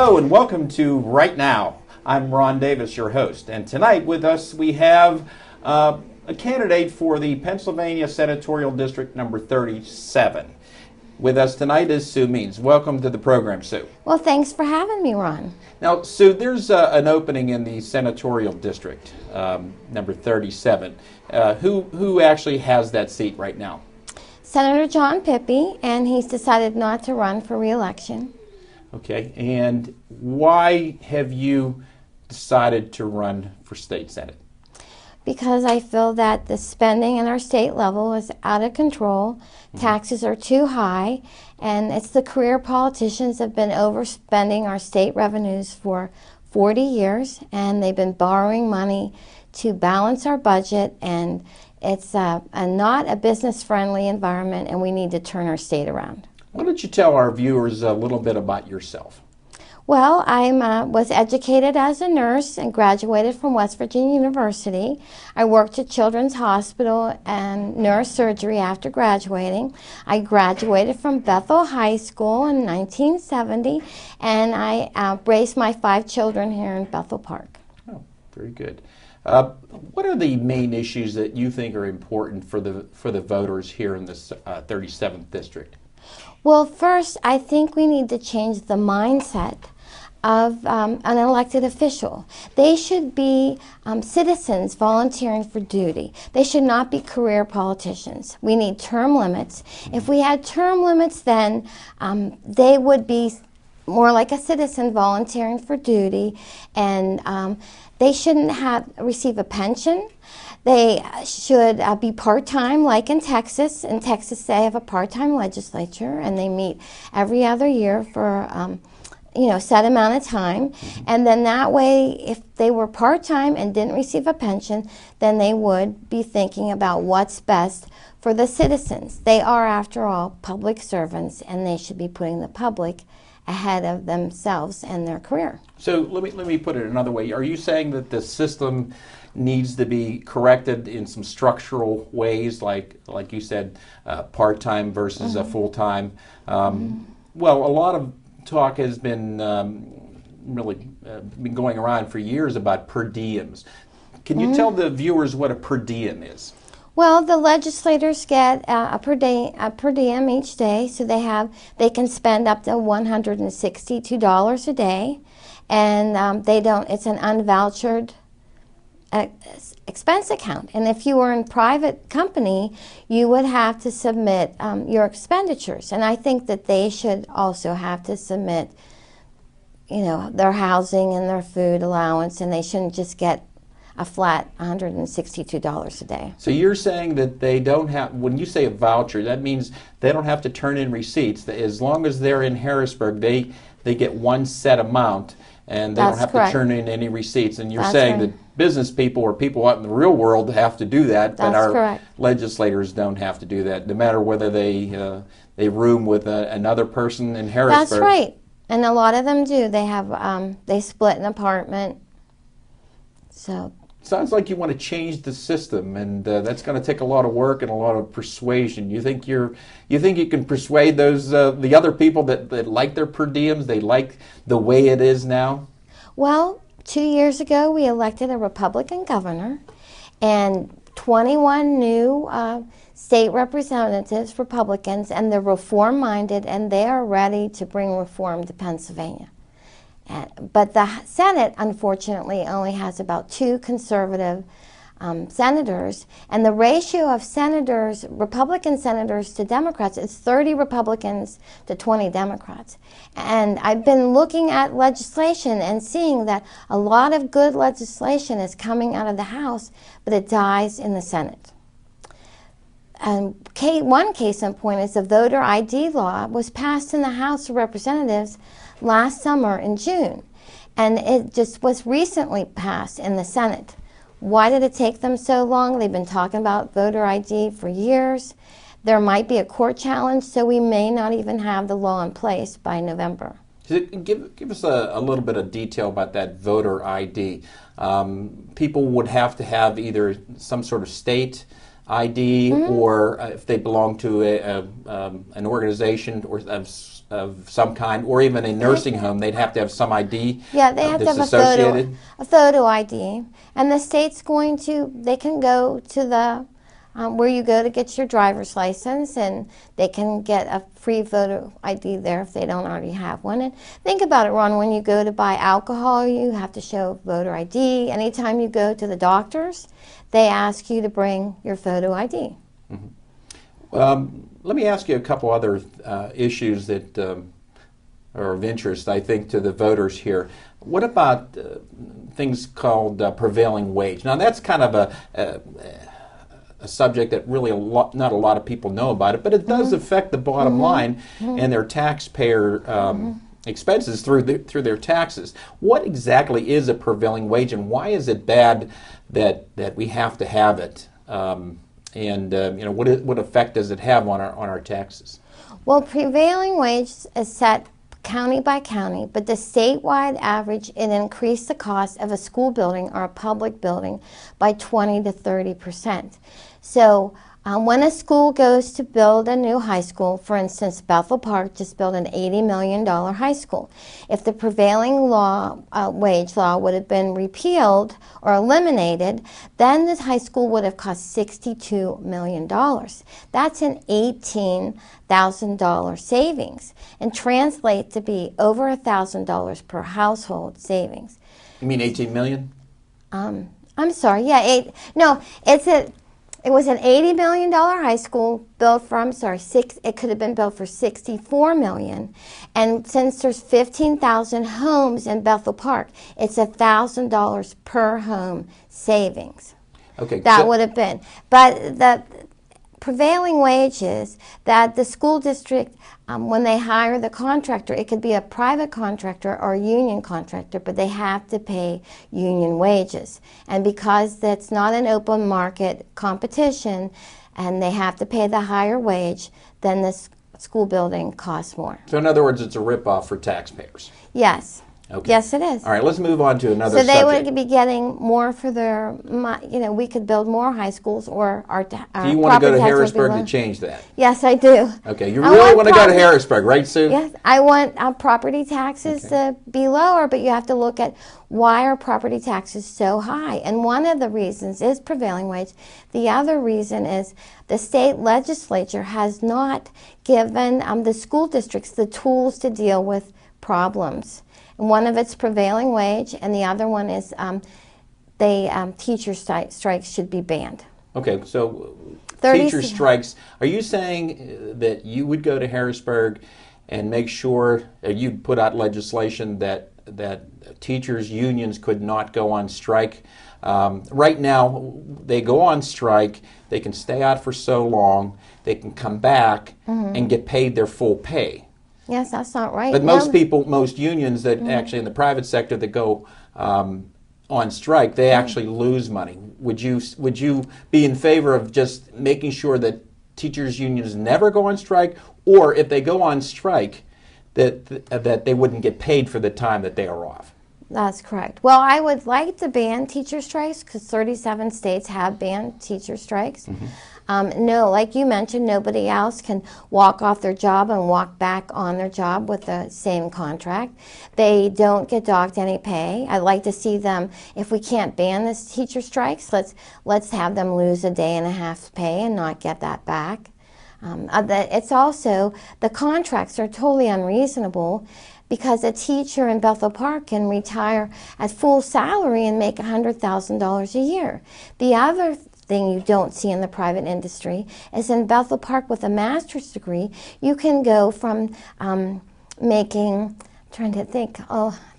Hello and welcome to Right Now. I'm Ron Davis, your host, and tonight with us we have a candidate for the Pennsylvania Senatorial District number 37. With us tonight is Sue Means. Welcome to the program, Sue. Well, thanks for having me, Ron. Now, Sue, there's an opening in the Senatorial District, number 37. Who actually has that seat right now? Senator John Pippy, and he's decided not to run for re-election. Okay, and why have you decided to run for state senate? Because I feel that the spending in our state level is out of control, taxes are too high, and it's the career politicians that have been overspending our state revenues for 40 years, and they've been borrowing money to balance our budget, and it's not a business-friendly environment, and we need to turn our state around. Why don't you tell our viewers a little bit about yourself? Well, I was educated as a nurse and graduated from West Virginia University. I worked at Children's Hospital and neurosurgery after graduating. I graduated from Bethel High School in 1970, and I raised my 5 children here in Bethel Park. Oh, very good. What are the main issues that you think are important for the voters here in this 37th district? Well, first, I think we need to change the mindset of an elected official. They should be citizens volunteering for duty. They should not be career politicians. We need term limits. If we had term limits, then they would be more like a citizen volunteering for duty, and they shouldn't receive a pension. They should be part-time, like in Texas. In Texas, they have a part-time legislature, and they meet every other year for a set amount of time. And then that way, if they were part-time and didn't receive a pension, then they would be thinking about what's best for the citizens. They are, after all, public servants, and they should be putting the public ahead of themselves and their career. So let me put it another way. Are you saying that the system needs to be corrected in some structural ways, like you said, part-time versus a full-time? Well, a lot of talk has been been going around for years about per diems. Can you tell the viewers what a per diem is? Well, the legislators get a per diem each day, so they can spend up to $162 a day, and it's an unvouchered expense account. And if you were in private company, you would have to submit your expenditures. And I think that they should also have to submit, their housing and their food allowance, and they shouldn't just get a flat $162 a day. So you're saying that they don't have, when you say a voucher, that means they don't have to turn in receipts. As long as they're in Harrisburg, they get one set amount, and they don't have to turn in any receipts. And you're saying that business people or people out in the real world have to do that, but our legislators don't have to do that, no matter whether they room with another person in Harrisburg. That's right, and a lot of them do. They have they split an apartment. So sounds like you want to change the system, and that's going to take a lot of work and a lot of persuasion. You think you can persuade those the other people that like their per diems, they like the way it is now? Well, 2 years ago we elected a Republican governor, and 21 new state representatives, Republicans, and they're reform-minded, and they are ready to bring reform to Pennsylvania. But the Senate, unfortunately, only has about 2 conservative senators, and the ratio of senators, Republican senators to Democrats, is 30 Republicans to 20 Democrats. And I've been looking at legislation and seeing that a lot of good legislation is coming out of the House, but it dies in the Senate. And one case in point is the voter ID law was passed in the House of Representatives last summer in June, and it just was recently passed in the Senate. Why did it take them so long? They've been talking about voter ID for years. There might be a court challenge, so we may not even have the law in place by November. Give us a little bit of detail about that voter ID. People would have to have either some sort of state ID or if they belong to an organization or of some kind, or even a nursing home, they'd have to have some ID. Yeah, they have to have a photo ID, and the state's going to. They can go to the where you go to get your driver's license, and they can get a free photo ID there if they don't already have one. And think about it, Ron, when you go to buy alcohol, you have to show voter ID. Anytime you go to the doctors, they ask you to bring your photo ID. Mm-hmm. Let me ask you a couple other issues that are of interest, I think, to the voters here. What about things called prevailing wage? Now, that's kind of a subject that really not a lot of people know about it, but it does affect the bottom line and their taxpayer expenses through their taxes. What exactly is a prevailing wage, and why is it bad that we have to have it? What effect does it have on our taxes? Well, prevailing wage is set county by county, but the statewide average, it increased the cost of a school building or a public building by 20 to 30%. So when a school goes to build a new high school, for instance, Bethel Park just built an $80 million high school. If the prevailing wage law would have been repealed or eliminated, then the high school would have cost $62 million. That's an $18,000 savings, and translates to be over $1,000 per household savings. You mean $18 million? I'm sorry, yeah, it was an $80 million high school built for, it could have been built for $64 million. And since there's 15,000 homes in Bethel Park, it's $1,000 per home savings. Okay. That would have been. But the prevailing wage is that the school district, when they hire the contractor, it could be a private contractor or a union contractor, but they have to pay union wages. And because that's not an open market competition and they have to pay the higher wage, then the school building costs more. So in other words, it's a ripoff for taxpayers. Yes. Okay. Yes, it is. All right, let's move on to another subject. So they would be getting more for their, we could build more high schools, or our Do you want to go to Harrisburg to change that? Yes, I do. Okay, you really want to go to Harrisburg, right, Sue? Yes, I want property taxes to be lower, but you have to look at why are property taxes so high. And one of the reasons is prevailing wage. The other reason is the state legislature has not given the school districts the tools to deal with problems. One of it's prevailing wage, and the other one is teacher strikes should be banned. Okay, so teacher strikes. Are you saying that you would go to Harrisburg and make sure you'd put out legislation that teachers' unions could not go on strike? Right now, they go on strike. They can stay out for so long. They can come back and get paid their full pay. Yes, that's not right. But most unions that actually in the private sector that go on strike, they actually lose money. Would you be in favor of just making sure that teachers' unions never go on strike, or if they go on strike, that they wouldn't get paid for the time that they are off? That's correct. Well, I would like to ban teacher strikes because 37 states have banned teacher strikes. No, like you mentioned, nobody else can walk off their job and walk back on their job with the same contract. They don't get docked any pay. I'd like to see them, if we can't ban this teacher strikes, let's have them lose a day and a half's pay and not get that back. It's also, the contracts are totally unreasonable, because a teacher in Bethel Park can retire at full salary and make $100,000 a year. The other thing you don't see in the private industry is in Bethel Park with a master's degree, you can go from making, trying to think,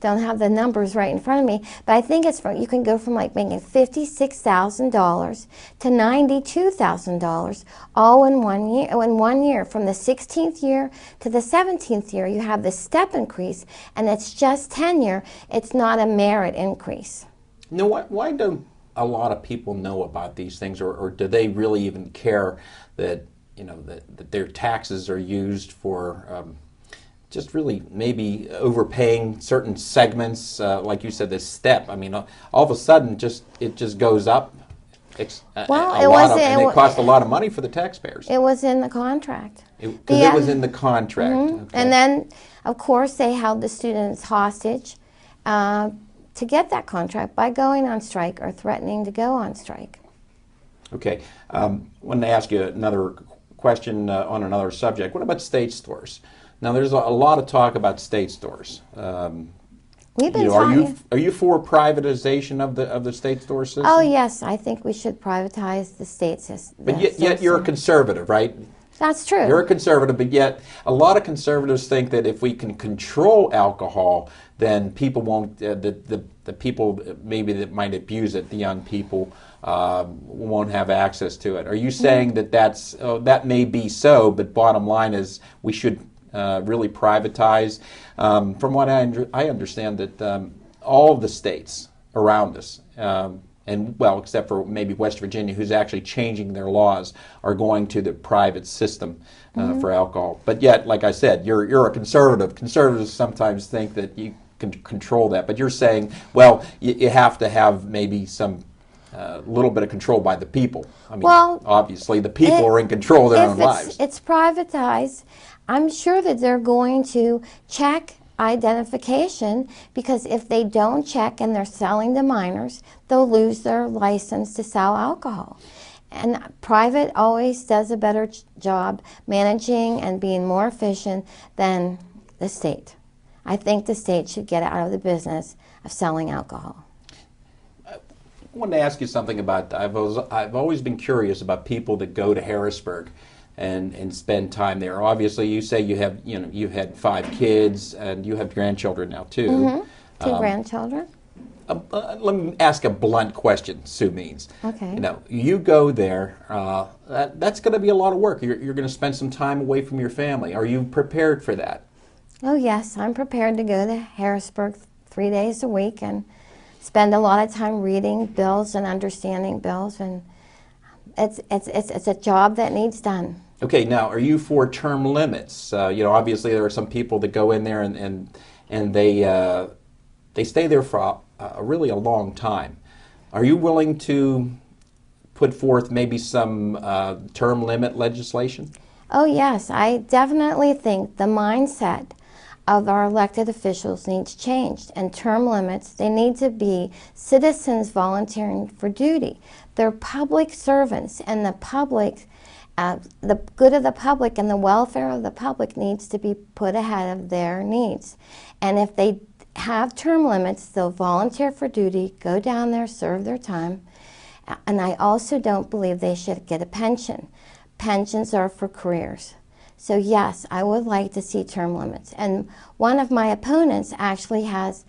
don't have the numbers right in front of me, but I think you can go from like making $56,000 to $92,000 all in 1 year. In 1 year, from the 16th year to the 17th year, you have the step increase, and it's just tenure. It's not a merit increase. No, why don't a lot of people know about these things, or do they really even care that that their taxes are used for just really maybe overpaying certain segments, like you said, this step? I mean, all of a sudden, it just goes up. And it costs a lot of money for the taxpayers. It was in the contract. Because it was in the contract. Mm-hmm. Okay. And then, of course, they held the students hostage to get that contract by going on strike or threatening to go on strike. Okay. I wanted to ask you another question on another subject. What about state stores? Now, there's a lot of talk about state stores. We've been talking. Are you for privatization of the state store system? Oh yes, I think we should privatize the state system. But yet you're a conservative, right? That's true. You're a conservative, but yet a lot of conservatives think that if we can control alcohol, then people won't. The people maybe that might abuse it, the young people, won't have access to it. Are you saying that that may be so, but bottom line is we should really privatize? From what I understand, that all of the states around us, and well, except for maybe West Virginia, who's actually changing their laws, are going to the private system for alcohol. But yet, like I said, you're a conservative. Conservatives sometimes think that you can control that, but you're saying, well, you have to have maybe some little bit of control by the people. I mean, well, obviously, the people are in control of their own lives. It's privatized. I'm sure that they're going to check identification, because if they don't check and they're selling to minors, they'll lose their license to sell alcohol. And private always does a better job managing and being more efficient than the state. I think the state should get out of the business of selling alcohol. I wanted to ask you something about, I've always been curious about people that go to Harrisburg and spend time there. Obviously, you say you've had 5 kids and you have grandchildren now too. Mm-hmm. 2 grandchildren. Let me ask a blunt question, Sue Means. Okay. You go there. That's going to be a lot of work. You're going to spend some time away from your family. Are you prepared for that? Oh yes, I'm prepared to go to Harrisburg 3 days a week and spend a lot of time reading bills and understanding bills, and it's a job that needs done. Okay, now are you for term limits? Obviously there are some people that go in there and they stay there for really a long time. Are you willing to put forth maybe some term limit legislation? Oh yes, I definitely think the mindset of our elected officials needs changed, and term limits, they need to be citizens volunteering for duty. They're public servants, and the public, the good of the public and the welfare of the public needs to be put ahead of their needs. And if they have term limits, they'll volunteer for duty, go down there, serve their time. And I also don't believe they should get a pension. Pensions are for careers. So yes, I would like to see term limits. And one of my opponents actually has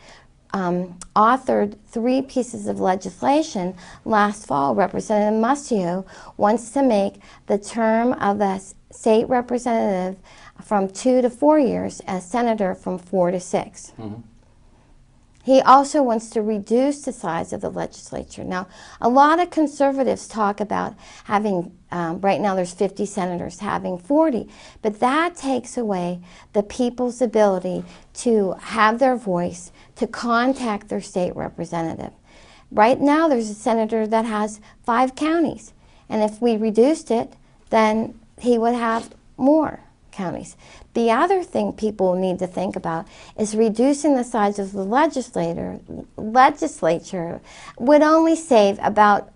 authored 3 pieces of legislation last fall. Representative Mustio wants to make the term of a state representative from 2 to 4 years, a senator from 4 to 6. Mm-hmm. He also wants to reduce the size of the legislature. Now, a lot of conservatives talk about having, right now there's 50 senators, having 40, but that takes away the people's ability to have their voice, to contact their state representative. Right now there's a senator that has 5 counties, and if we reduced it, then he would have more counties. The other thing people need to think about is reducing the size of the legislature would only save about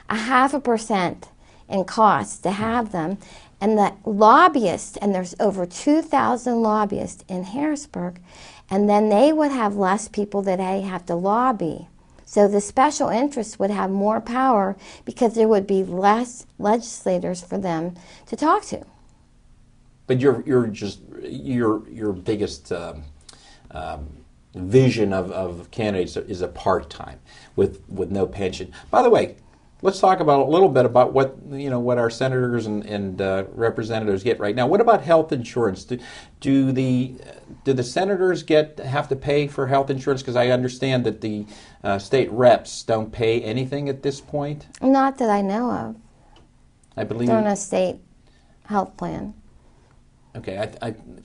0.5% in costs to have them. And the lobbyists, and there's over 2,000 lobbyists in Harrisburg, and then they would have less people that they have to lobby. So the special interests would have more power because there would be less legislators for them to talk to. But your biggest vision of candidates is a part-time with no pension. By the way, let's talk about a little bit about what our senators and representatives get right now. What about health insurance? Do the senators have to pay for health insurance? Because I understand that the state reps don't pay anything at this point. Not that I know of. I believe they're on a state health plan. Okay,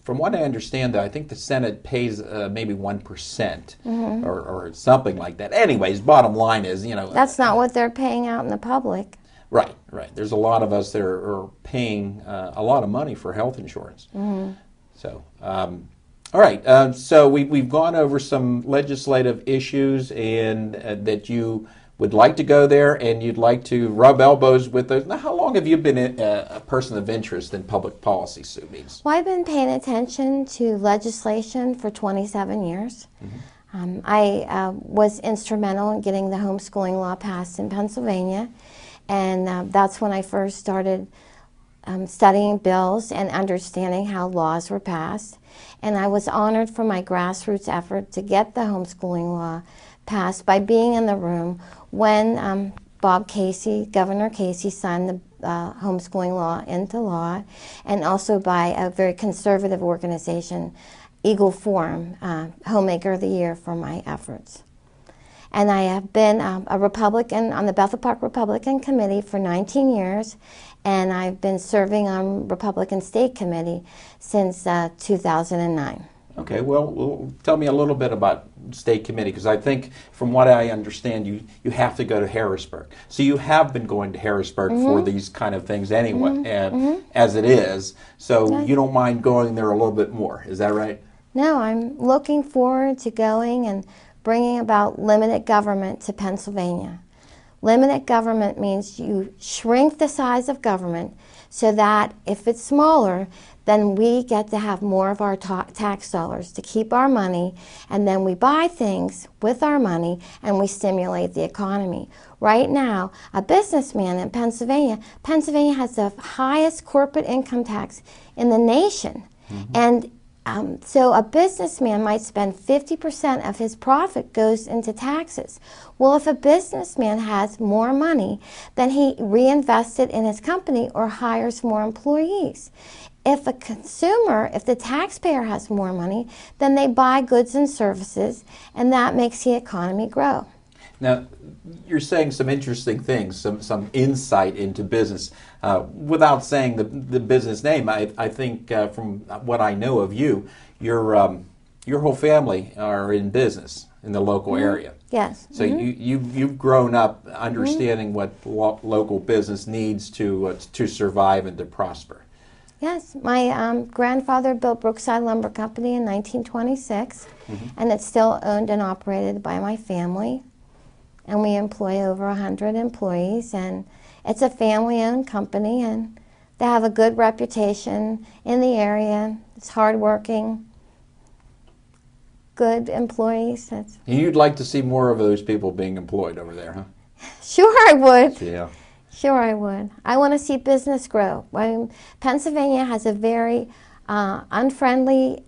from what I understand, though, I think the Senate pays maybe 1% mm-hmm. or something like that. Anyways, bottom line is, That's not what they're paying out in the public. Right, right. There's a lot of us that are paying a lot of money for health insurance. Mm-hmm. So, all right. So we've gone over some legislative issues, and that you would like to go there, and you'd like to rub elbows with those. Now, how long have you been a person of interest in public policy, Sue Means? Well, I've been paying attention to legislation for 27 years. Mm-hmm. I was instrumental in getting the homeschooling law passed in Pennsylvania, and that's when I first started studying bills and understanding how laws were passed. And I was honored for my grassroots effort to get the homeschooling law passed by being in the room when Bob Casey, Governor Casey, signed the homeschooling law into law, and also by a very conservative organization, Eagle Forum, Homemaker of the Year for my efforts. And I have been a Republican on the Bethel Park Republican Committee for 19 years, and I've been serving on Republican State Committee since 2009. Okay, well, tell me a little bit about State Committee, because I think, from what I understand, you have to go to Harrisburg. So you have been going to Harrisburg for these kind of things anyway, and as it is. So you don't mind going there a little bit more, is that right? No, I'm looking forward to going and bringing about limited government to Pennsylvania. Limited government means you shrink the size of government so that if it's smaller, then we get to have more of our tax dollars to keep our money, and then we buy things with our money and we stimulate the economy. Right now, a businessman in Pennsylvania has the highest corporate income tax in the nation. And so a businessman might spend 50% of his profit goes into taxes. Well, if a businessman has more money, then he reinvests it in his company or hires more employees. If a consumer, if the taxpayer has more money, then they buy goods and services, and that makes the economy grow. Now, you're saying some interesting things, some insight into business. Without saying the business name, I think from what I know of you, your whole family are in business in the local area. Yes. So you've grown up understanding what local business needs to survive and to prosper. Yes, my grandfather built Brookside Lumber Company in 1926, and it's still owned and operated by my family. And we employ over 100 employees, and it's a family-owned company, and they have a good reputation in the area. It's hardworking, good employees. You'd like to see more of those people being employed over there, huh? Sure I would. Yeah. Sure I would. I want to see business grow. Pennsylvania has a very unfriendly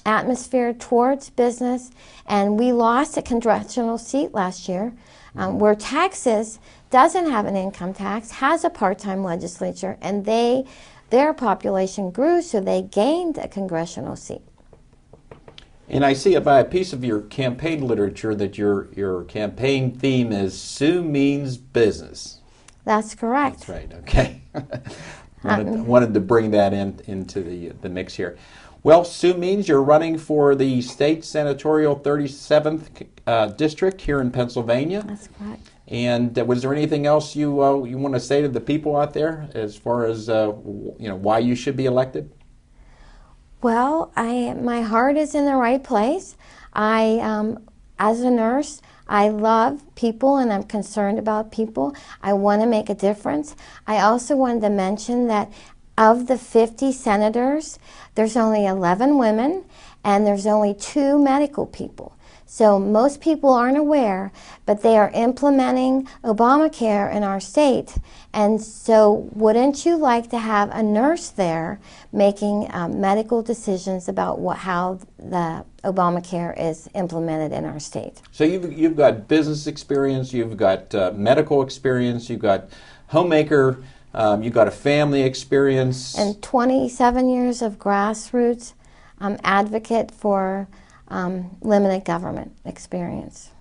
atmosphere towards business, and we lost a congressional seat last year, where Texas doesn't have an income tax, has a part-time legislature, and their population grew, so they gained a congressional seat. And I see by a piece of your campaign literature that your campaign theme is Sue Means Business. That's correct. That's right. Okay. wanted to bring that into the mix here. Well, Sue Means, you're running for the state senatorial 37th district here in Pennsylvania. That's correct. And was there anything else you want to say to the people out there as far as why you should be elected? Well, my heart is in the right place. As a nurse, I love people and I'm concerned about people. I want to make a difference. I also wanted to mention that of the 50 senators, there's only 11 women and there's only 2 medical people. So most people aren't aware, but they are implementing Obamacare in our state. And so wouldn't you like to have a nurse there making medical decisions about how the Obamacare is implemented in our state? So you've got business experience, you've got medical experience, you've got homemaker, you've got a family experience. And 27 years of grassroots advocate for limited government experience.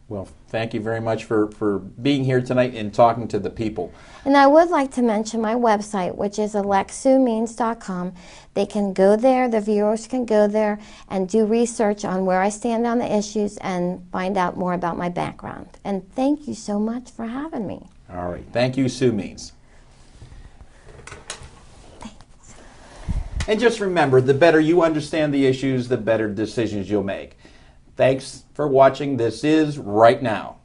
Well, thank you very much for being here tonight and talking to the people. And I would like to mention my website, which is electsuemeans.com. They can go there, the viewers can go there and do research on where I stand on the issues and find out more about my background. And thank you so much for having me. All right. Thank you, Sue Means. Thanks. And just remember, the better you understand the issues, the better decisions you'll make. Thanks for watching. This is Right Now.